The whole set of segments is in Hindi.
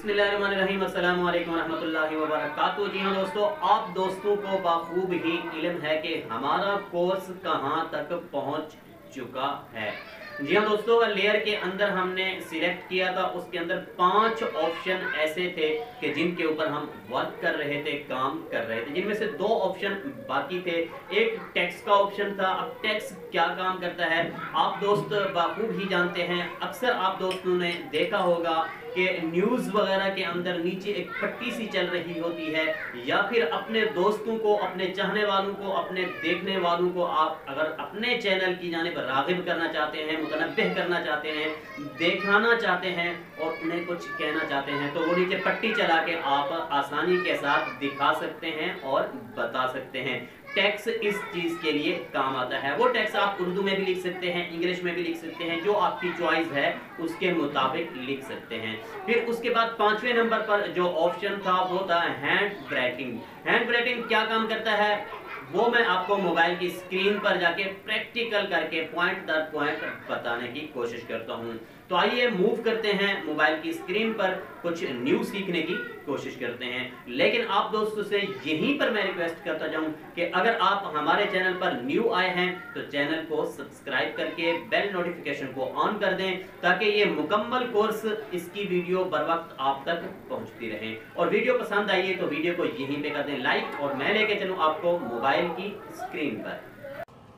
बिस्मिल्लाहिर्रहमानिर्रहीम अस्सलाम वालेकुम रहमतुल्लाहि व बरकातुहू। जी हाँ दोस्तों, आप दोस्तों को बाखूब ही इल्म है कि हमारा कोर्स कहाँ तक पहुँच चुका है। जी हाँ दोस्तों, लेयर के अंदर हमने सिलेक्ट किया था, उसके अंदर 5 ऑप्शन ऐसे थे कि जिनके ऊपर हम वर्क कर रहे थे, काम कर रहे थे, जिनमें से 2 ऑप्शन बाकी थे। एक टेक्स्ट का ऑप्शन था। अब टेक्स्ट क्या काम करता है आप दोस्त बाखूब ही जानते हैं। अक्सर आप दोस्तों ने देखा होगा कि न्यूज़ वगैरह के अंदर नीचे एक पट्टी सी चल रही होती है, या फिर अपने दोस्तों को, अपने चाहने वालों को, अपने देखने वालों को आप अगर अपने चैनल की जानिब राग़िब करना चाहते हैं, मुतनब्बिह करना चाहते हैं, दिखाना चाहते हैं और उन्हें कुछ कहना चाहते हैं, तो वो नीचे पट्टी चला के आप आसानी के साथ दिखा सकते हैं और बता सकते हैं। टेक्स्ट इस चीज के लिए काम आता है। वो टेक्स्ट आप उर्दू में भी लिख सकते हैं, इंग्लिश में भी लिख सकते हैं, जो आपकी चॉइस है उसके मुताबिक लिख सकते हैं। फिर उसके बाद 5वें नंबर पर जो ऑप्शन था वो था हैंड राइटिंग। हैंड राइटिंग क्या काम करता है वो मैं आपको मोबाइल की स्क्रीन पर जाके प्रैक्टिकल करके पॉइंट दर पॉइंट बताने की कोशिश करता हूं। तो आइए मूव करते हैं मोबाइल की स्क्रीन पर, कुछ न्यू सीखने की कोशिश करते हैं। लेकिन आप दोस्तों से यहीं पर मैं रिक्वेस्ट करता जाऊं कि अगर आप हमारे चैनल पर न्यू आए हैं तो चैनल को सब्सक्राइब करके बेल नोटिफिकेशन को ऑन कर दें, ताकि ये मुकम्मल कोर्स, इसकी वीडियो बर वक्त आप तक पहुंचती रहे। और वीडियो पसंद आई है तो वीडियो को यहीं पे कर दें लाइक, और मैं लेके चलूं आपको मोबाइल की स्क्रीन पर।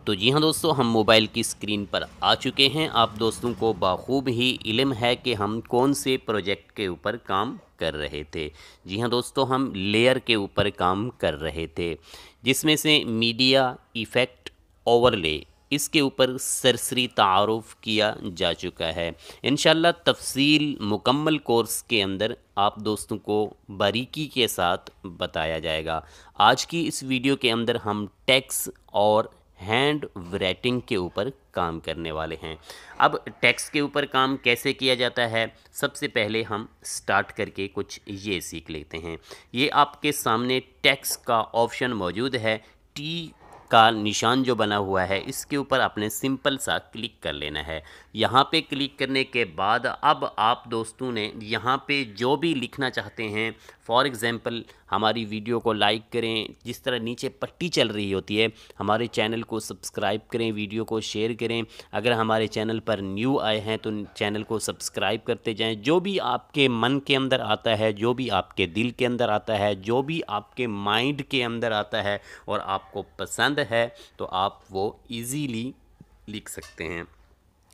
तो जी हाँ दोस्तों, हम मोबाइल की स्क्रीन पर आ चुके हैं। आप दोस्तों को बाखूब ही इल्म है कि हम कौन से प्रोजेक्ट के ऊपर काम कर रहे थे। जी हाँ दोस्तों, हम लेयर के ऊपर काम कर रहे थे, जिसमें से मीडिया इफ़ेक्ट ओवरले, इसके ऊपर सरसरी तारुफ किया जा चुका है। इंशाल्लाह तफसील मुकम्मल कोर्स के अंदर आप दोस्तों को बारीकी के साथ बताया जाएगा। आज की इस वीडियो के अंदर हम टेक्स्ट और हैंड राइटिंग के ऊपर काम करने वाले हैं। अब टेक्स्ट के ऊपर काम कैसे किया जाता है, सबसे पहले हम स्टार्ट करके कुछ ये सीख लेते हैं। ये आपके सामने टेक्स्ट का ऑप्शन मौजूद है। टी का निशान जो बना हुआ है, इसके ऊपर आपने सिंपल सा क्लिक कर लेना है। यहाँ पे क्लिक करने के बाद अब आप दोस्तों ने यहाँ पे जो भी लिखना चाहते हैं, फॉर एग्ज़ाम्पल हमारी वीडियो को लाइक करें, जिस तरह नीचे पट्टी चल रही होती है, हमारे चैनल को सब्सक्राइब करें, वीडियो को शेयर करें। अगर हमारे चैनल पर न्यू आए हैं तो चैनल को सब्सक्राइब करते जाएं। जो भी आपके मन के अंदर आता है, जो भी आपके दिल के अंदर आता है, जो भी आपके माइंड के अंदर आता है और आपको पसंद है, तो आप वो इजीली लिख सकते हैं।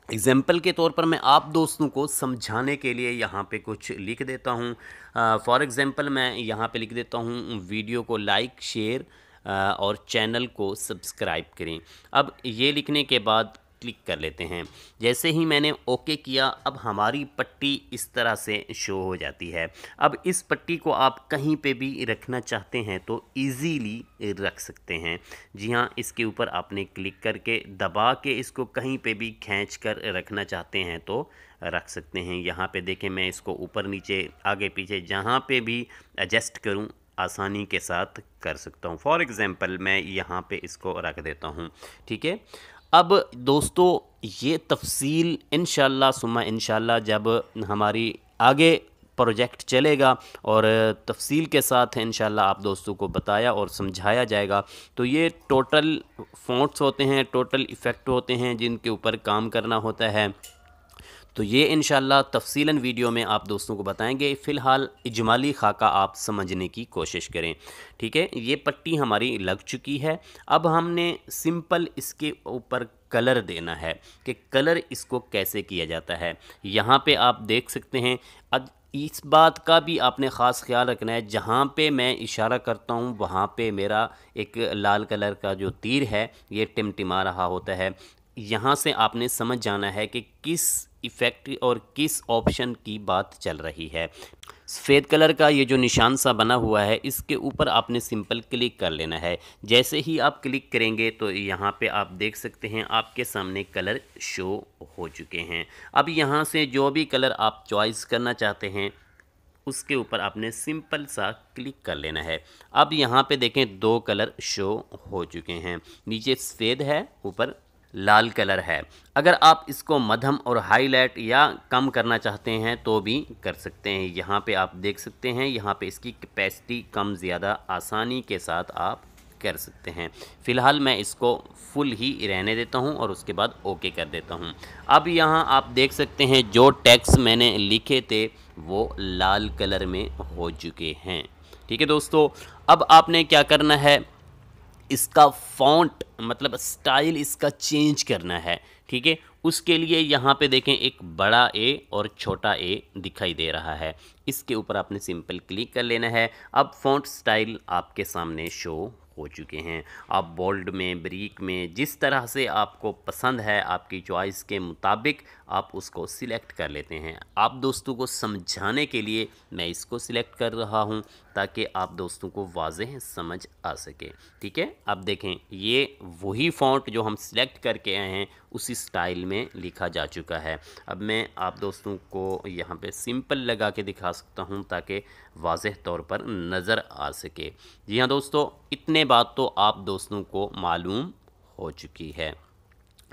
एग्ज़ाम्पल के तौर पर मैं आप दोस्तों को समझाने के लिए यहाँ पे कुछ लिख देता हूँ। फॉर एग्ज़ाम्पल मैं यहाँ पे लिख देता हूँ, वीडियो को लाइक, शेयर और चैनल को सब्सक्राइब करें। अब ये लिखने के बाद क्लिक कर लेते हैं। जैसे ही मैंने ओके किया, अब हमारी पट्टी इस तरह से शो हो जाती है। अब इस पट्टी को आप कहीं पे भी रखना चाहते हैं तो इजीली रख सकते हैं। जी हाँ, इसके ऊपर आपने क्लिक करके दबा के इसको कहीं पे भी खींच कर रखना चाहते हैं तो रख सकते हैं। यहाँ पे देखें, मैं इसको ऊपर नीचे आगे पीछे जहाँ पे भी एडजस्ट करूँ आसानी के साथ कर सकता हूँ। फॉर एग्ज़ाम्पल मैं यहाँ पे इसको रख देता हूँ। ठीक है। अब दोस्तों, ये तफसील इंशाल्लाह सुम्मा इंशाल्लाह जब हमारी आगे प्रोजेक्ट चलेगा और तफसील के साथ इंशाल्लाह आप दोस्तों को बताया और समझाया जाएगा। तो ये टोटल फ़ॉन्ट्स होते हैं, टोटल इफ़ेक्ट होते हैं जिनके ऊपर काम करना होता है। तो ये इंशाल्लाह तफसीलन वीडियो में आप दोस्तों को बताएंगे। फ़िलहाल इजमाली खाका आप समझने की कोशिश करें। ठीक है, ये पट्टी हमारी लग चुकी है। अब हमने सिंपल इसके ऊपर कलर देना है कि कलर इसको कैसे किया जाता है। यहाँ पे आप देख सकते हैं। अब इस बात का भी आपने ख़ास ख्याल रखना है, जहाँ पे मैं इशारा करता हूँ वहाँ पे मेरा एक लाल कलर का जो तीर है ये टिमटिमा रहा होता है। यहाँ से आपने समझ जाना है कि किस इफ़ेक्ट और किस ऑप्शन की बात चल रही है। सफ़ेद कलर का ये जो निशान सा बना हुआ है, इसके ऊपर आपने सिंपल क्लिक कर लेना है। जैसे ही आप क्लिक करेंगे तो यहाँ पे आप देख सकते हैं आपके सामने कलर शो हो चुके हैं। अब यहाँ से जो भी कलर आप चॉइस करना चाहते हैं उसके ऊपर आपने सिंपल सा क्लिक कर लेना है। अब यहाँ पे देखें 2 कलर शो हो चुके हैं, नीचे सफ़ेद है, ऊपर लाल कलर है। अगर आप इसको मध्यम और हाईलाइट या कम करना चाहते हैं तो भी कर सकते हैं। यहाँ पे आप देख सकते हैं, यहाँ पे इसकी कैपेसिटी कम ज़्यादा आसानी के साथ आप कर सकते हैं। फ़िलहाल मैं इसको फुल ही रहने देता हूँ और उसके बाद ओके कर देता हूँ। अब यहाँ आप देख सकते हैं जो टेक्स्ट मैंने लिखे थे वो लाल कलर में हो चुके हैं। ठीक है दोस्तों, अब आपने क्या करना है, इसका फ़ॉन्ट मतलब स्टाइल इसका चेंज करना है। ठीक है, उसके लिए यहाँ पे देखें एक बड़ा ए और छोटा ए दिखाई दे रहा है, इसके ऊपर आपने सिंपल क्लिक कर लेना है। अब फ़ॉन्ट स्टाइल आपके सामने शो हो चुके हैं। आप बोल्ड में, ब्रीक में, जिस तरह से आपको पसंद है आपकी चॉइस के मुताबिक आप उसको सिलेक्ट कर लेते हैं। आप दोस्तों को समझाने के लिए मैं इसको सिलेक्ट कर रहा हूं ताकि आप दोस्तों को वाज़ेह समझ आ सके। ठीक है, अब देखें ये वही फ़ॉन्ट जो हम सिलेक्ट करके आए हैं उसी स्टाइल में लिखा जा चुका है। अब मैं आप दोस्तों को यहाँ पे सिंपल लगा के दिखा सकता हूँ ताकि वाज़ेह तौर पर नज़र आ सके। जी हाँ दोस्तों, इतने बात तो आप दोस्तों को मालूम हो चुकी है।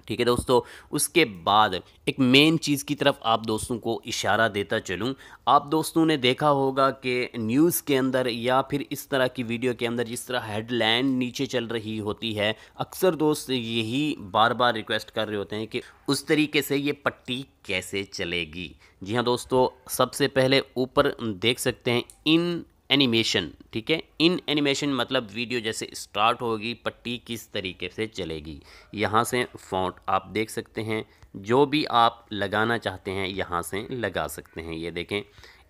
ठीक है दोस्तों, उसके बाद एक मेन चीज़ की तरफ आप दोस्तों को इशारा देता चलूं। आप दोस्तों ने देखा होगा कि न्यूज़ के अंदर या फिर इस तरह की वीडियो के अंदर जिस तरह हेडलाइन नीचे चल रही होती है, अक्सर दोस्त यही बार बार रिक्वेस्ट कर रहे होते हैं कि उस तरीके से ये पट्टी कैसे चलेगी। जी हाँ दोस्तों, सबसे पहले ऊपर देख सकते हैं इन एनिमेशन। ठीक है, इन एनिमेशन मतलब वीडियो जैसे स्टार्ट होगी पट्टी किस तरीके से चलेगी। यहाँ से फ़ॉन्ट आप देख सकते हैं, जो भी आप लगाना चाहते हैं यहाँ से लगा सकते हैं। ये देखें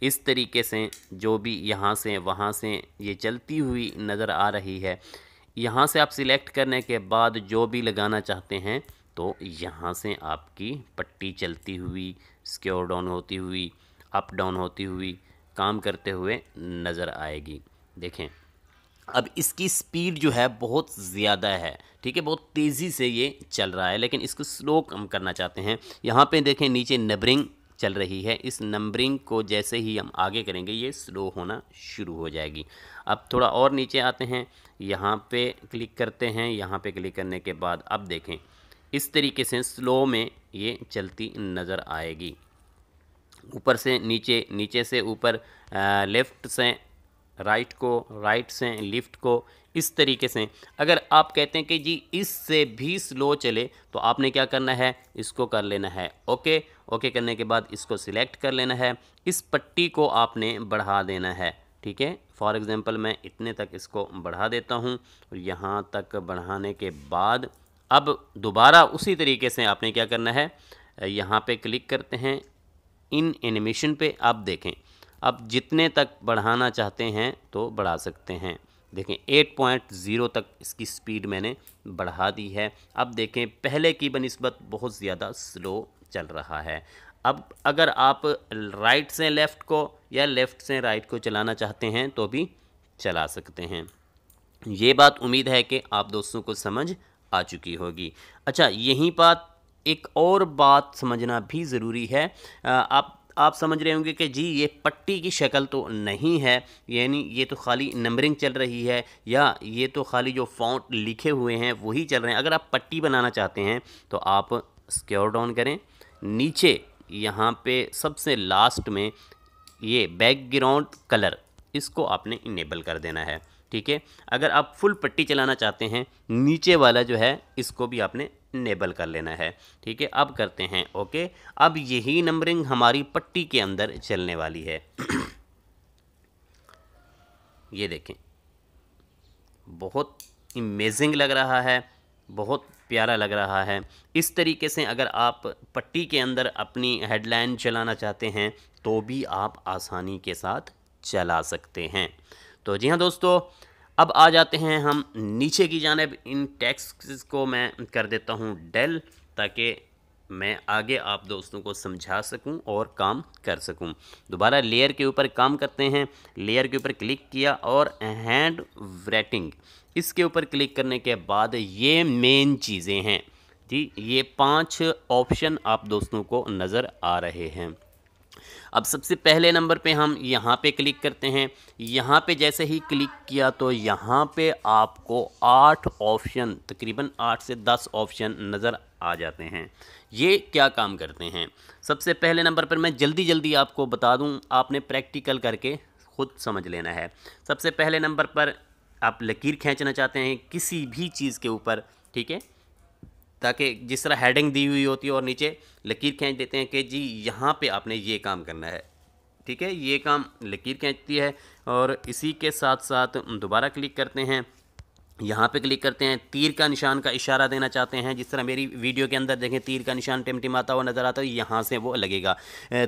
इस तरीके से जो भी यहाँ से वहाँ से ये चलती हुई नज़र आ रही है। यहाँ से आप सिलेक्ट करने के बाद जो भी लगाना चाहते हैं तो यहाँ से आपकी पट्टी चलती हुई, स्क्रॉल डाउन होती हुई, अप डाउन होती हुई काम करते हुए नज़र आएगी। देखें अब इसकी स्पीड जो है बहुत ज़्यादा है। ठीक है, बहुत तेज़ी से ये चल रहा है, लेकिन इसको स्लो कम करना चाहते हैं। यहाँ पे देखें नीचे नंबरिंग चल रही है, इस नंबरिंग को जैसे ही हम आगे करेंगे ये स्लो होना शुरू हो जाएगी। अब थोड़ा और नीचे आते हैं, यहाँ पे क्लिक करते हैं। यहाँ पे क्लिक करने के बाद अब देखें इस तरीके से स्लो में ये चलती नज़र आएगी। ऊपर से नीचे, नीचे से ऊपर, लेफ़्ट से राइट को, राइट से लेफ़्ट को, इस तरीके से। अगर आप कहते हैं कि जी इससे भी स्लो चले तो आपने क्या करना है, इसको कर लेना है ओके। ओके करने के बाद इसको सिलेक्ट कर लेना है। इस पट्टी को आपने बढ़ा देना है। ठीक है, फॉर एग्ज़ाम्पल मैं इतने तक इसको बढ़ा देता हूँ और यहाँ तक बढ़ाने के बाद अब दोबारा उसी तरीके से आपने क्या करना है, यहाँ पे क्लिक करते हैं इन एनिमेशन पे। आप देखें अब जितने तक बढ़ाना चाहते हैं तो बढ़ा सकते हैं। देखें 8.0 तक इसकी स्पीड मैंने बढ़ा दी है। अब देखें पहले की बनिस्बत बहुत ज़्यादा स्लो चल रहा है। अब अगर आप राइट से लेफ़्ट को या लेफ़्ट से राइट को चलाना चाहते हैं तो भी चला सकते हैं। ये बात उम्मीद है कि आप दोस्तों को समझ आ चुकी होगी। अच्छा, यहीं बात एक और बात समझना भी ज़रूरी है। आप समझ रहे होंगे कि जी ये पट्टी की शक्ल तो नहीं है, यानी ये तो खाली नंबरिंग चल रही है या ये तो खाली जो फ़ॉन्ट लिखे हुए हैं वही चल रहे हैं। अगर आप पट्टी बनाना चाहते हैं तो आप स्क्रॉल डाउन करें, नीचे यहाँ पे सबसे लास्ट में ये बैकग्राउंड कलर, इसको आपने इनेबल कर देना है। ठीक है, अगर आप फुल पट्टी चलाना चाहते हैं नीचे वाला जो है इसको भी आपने इनेबल कर लेना है। ठीक है, अब करते हैं ओके। अब यही नंबरिंग हमारी पट्टी के अंदर चलने वाली है। ये देखें बहुत इमेजिंग लग रहा है, बहुत प्यारा लग रहा है। इस तरीके से अगर आप पट्टी के अंदर अपनी हेडलाइन चलाना चाहते हैं तो भी आप आसानी के साथ चला सकते हैं। तो जी हाँ दोस्तों, अब आ जाते हैं हम नीचे की जानिब। इन टेक्स्ट को मैं कर देता हूँ डेल, ताकि मैं आगे आप दोस्तों को समझा सकूं और काम कर सकूं। दोबारा लेयर के ऊपर काम करते हैं। लेयर के ऊपर क्लिक किया और हैंड राइटिंग, इसके ऊपर क्लिक करने के बाद ये मेन चीज़ें हैं जी, ये 5 ऑप्शन आप दोस्तों को नज़र आ रहे हैं। अब सबसे पहले नंबर पे हम यहाँ पे क्लिक करते हैं। यहाँ पे जैसे ही क्लिक किया तो यहाँ पे आपको 8 ऑप्शन, तकरीबन 8 से 10 ऑप्शन नज़र आ जाते हैं। ये क्या काम करते हैं? सबसे पहले नंबर पर मैं जल्दी आपको बता दूं, आपने प्रैक्टिकल करके खुद समझ लेना है। सबसे पहले नंबर पर आप लकीर खींचना चाहते हैं किसी भी चीज़ के ऊपर, ठीक है, ताकि जिस तरह हेडिंग दी हुई होती है और नीचे लकीर खींच देते हैं कि जी यहाँ पे आपने ये काम करना है, ठीक है, ये काम लकीर खींचती है। और इसी के साथ साथ दोबारा क्लिक करते हैं, यहाँ पे क्लिक करते हैं, तीर का निशान का इशारा देना चाहते हैं, जिस तरह मेरी वीडियो के अंदर देखें तीर का निशान टिमटिमाता हुआ नज़र आता है, यहाँ से वो लगेगा।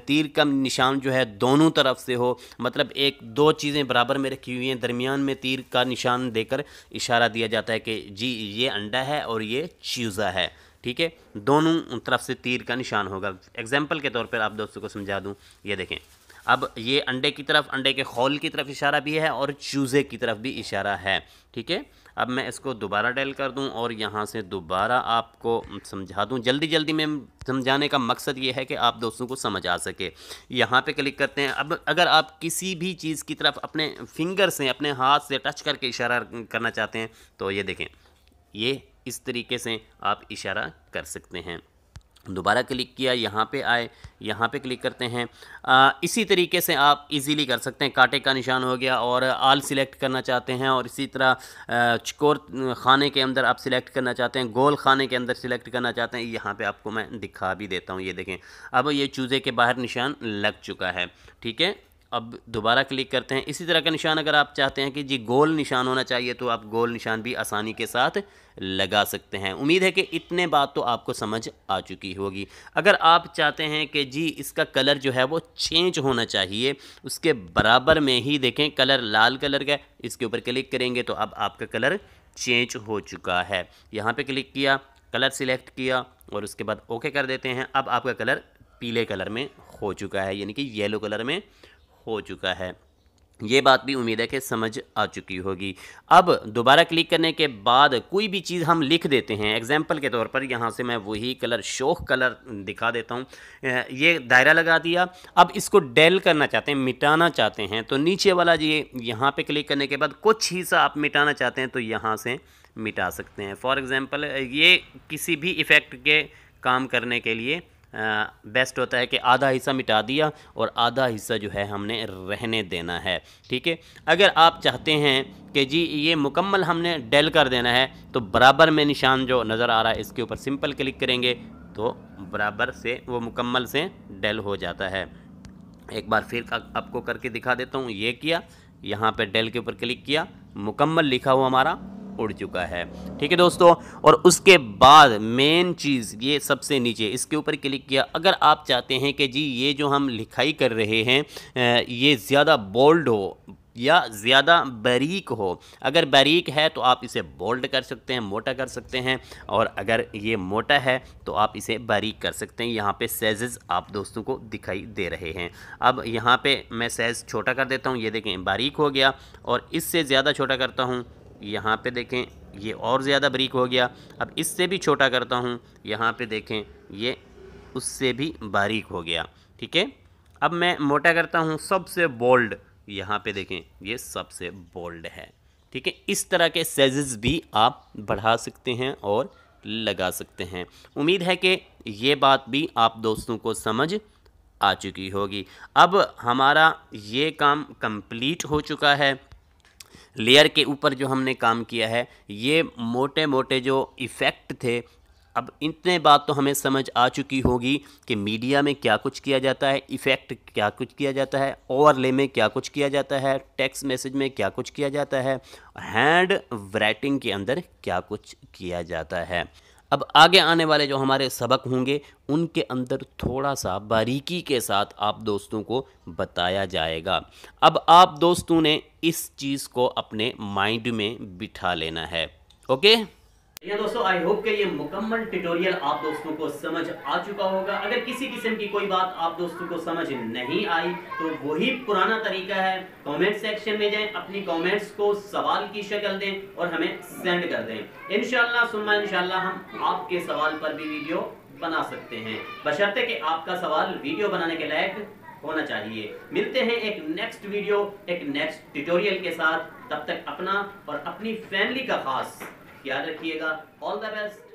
तीर का निशान जो है दोनों तरफ से हो, मतलब एक दो चीज़ें बराबर में रखी हुई हैं, दरमियान में तीर का निशान देकर इशारा दिया जाता है कि जी ये अंडा है और ये चूज़ा है, ठीक है, दोनों तरफ से तीर का निशान होगा। एग्जाम्पल के तौर पर आप दोस्तों को समझा दूँ, ये देखें, अब ये अंडे की तरफ, अंडे के खोल की तरफ इशारा भी है और चूज़े की तरफ भी इशारा है, ठीक है। अब मैं इसको दोबारा डायल कर दूं और यहाँ से दोबारा आपको समझा दूं। जल्दी में समझाने का मकसद ये है कि आप दोस्तों को समझ आ सके। यहाँ पे क्लिक करते हैं। अब अगर आप किसी भी चीज़ की तरफ अपने फिंगर से, अपने हाथ से टच करके इशारा करना चाहते हैं तो ये देखें, ये इस तरीके से आप इशारा कर सकते हैं। दोबारा क्लिक किया, यहाँ पे आए, यहाँ पे क्लिक करते हैं। इसी तरीके से आप इजीली कर सकते हैं। कांटे का निशान हो गया और आल सिलेक्ट करना चाहते हैं, और इसी तरह चकोर खाने के अंदर आप सिलेक्ट करना चाहते हैं, गोल खाने के अंदर सिलेक्ट करना चाहते हैं। यहाँ पे आपको मैं दिखा भी देता हूँ, ये देखें, अब ये चूज़े के बाहर निशान लग चुका है, ठीक है। अब दोबारा क्लिक करते हैं। इसी तरह का निशान अगर आप चाहते हैं कि जी गोल निशान होना चाहिए तो आप गोल निशान भी आसानी के साथ लगा सकते हैं। उम्मीद है कि इतने बात तो आपको समझ आ चुकी होगी। अगर आप चाहते हैं कि जी इसका कलर जो है वो चेंज होना चाहिए, उसके बराबर में ही देखें कलर लाल कलर का, इसके ऊपर क्लिक करेंगे तो अब आपका कलर चेंज हो चुका है। यहाँ पे क्लिक किया, कलर सिलेक्ट किया और उसके बाद ओके कर देते हैं। अब आपका कलर पीले कलर में हो चुका है, यानी कि येलो कलर में हो चुका है। ये बात भी उम्मीद है कि समझ आ चुकी होगी। अब दोबारा क्लिक करने के बाद कोई भी चीज़ हम लिख देते हैं। एग्जाम्पल के तौर पर यहाँ से मैं वही कलर, शोख कलर दिखा देता हूँ। ये दायरा लगा दिया। अब इसको डेल करना चाहते हैं, मिटाना चाहते हैं, तो नीचे वाला ये यहाँ पे क्लिक करने के बाद कुछ हिस्सा आप मिटाना चाहते हैं तो यहाँ से मिटा सकते हैं। फॉर एग्ज़ाम्पल ये किसी भी इफ़ेक्ट के काम करने के लिए बेस्ट होता है कि आधा हिस्सा मिटा दिया और आधा हिस्सा जो है हमने रहने देना है, ठीक है। अगर आप चाहते हैं कि जी ये मुकम्मल हमने डेल कर देना है तो बराबर में निशान जो नज़र आ रहा है इसके ऊपर सिंपल क्लिक करेंगे तो बराबर से वो मुकम्मल से डेल हो जाता है। एक बार फिर आपको करके दिखा देता हूँ। ये किया, यहाँ पे डेल के ऊपर क्लिक किया, मुकम्मल लिखा हुआ हमारा उड़ चुका है, ठीक है दोस्तों। और उसके बाद मेन चीज़ ये सबसे नीचे, इसके ऊपर क्लिक किया। अगर आप चाहते हैं कि जी ये जो हम लिखाई कर रहे हैं ये ज़्यादा बोल्ड हो या ज़्यादा बारीक हो, अगर बारीक है तो आप इसे बोल्ड कर सकते हैं, मोटा कर सकते हैं, और अगर ये मोटा है तो आप इसे बारीक कर सकते हैं। यहाँ पे साइज़ आप दोस्तों को दिखाई दे रहे हैं। अब यहाँ पे मैं साइज़ छोटा कर देता हूँ, ये देखें बारीक हो गया, और इससे ज़्यादा छोटा करता हूँ, यहाँ पे देखें ये और ज़्यादा बारीक हो गया। अब इससे भी छोटा करता हूँ, यहाँ पे देखें ये उससे भी बारीक हो गया, ठीक है। अब मैं मोटा करता हूँ, सबसे बोल्ड, यहाँ पे देखें ये सबसे बोल्ड है, ठीक है। इस तरह के साइज़ भी आप बढ़ा सकते हैं और लगा सकते हैं। उम्मीद है कि ये बात भी आप दोस्तों को समझ आ चुकी होगी। अब हमारा ये काम कंप्लीट हो चुका है। लेयर के ऊपर जो हमने काम किया है, ये मोटे मोटे जो इफ़ेक्ट थे, अब इतने बात तो हमें समझ आ चुकी होगी कि मीडिया में क्या कुछ किया जाता है, इफ़ेक्ट क्या कुछ किया जाता है, ओवरले में क्या कुछ किया जाता है, टेक्स्ट मैसेज में क्या कुछ किया जाता है, हैंड राइटिंग के अंदर क्या कुछ किया जाता है। अब आगे आने वाले जो हमारे सबक होंगे उनके अंदर थोड़ा सा बारीकी के साथ आप दोस्तों को बताया जाएगा। अब आप दोस्तों ने इस चीज़ को अपने माइंड में बिठा लेना है, ओके। या दोस्तों आई होप कि ये मुकम्मल ट्यूटोरियल आप दोस्तों को समझ आ चुका होगा। अगर किसी किस्म की कोई बात आप दोस्तों को समझ नहीं आई तो वही पुराना तरीका है, कमेंट सेक्शन में जाएं, अपनी कमेंट्स को सवाल की शक्ल दें और हमें सेंड कर दें। इंशाल्लाह सुन्ना इंशाल्लाह हम आपके सवाल पर भी वीडियो बना सकते हैं, बशर्ते कि आपका सवाल वीडियो बनाने के लायक होना चाहिए। मिलते हैं एक नेक्स्ट वीडियो, एक नेक्स्ट ट्यूटोरियल के साथ। तब तक अपना और अपनी फैमिली का खास ख्याल रखिएगा। All the best.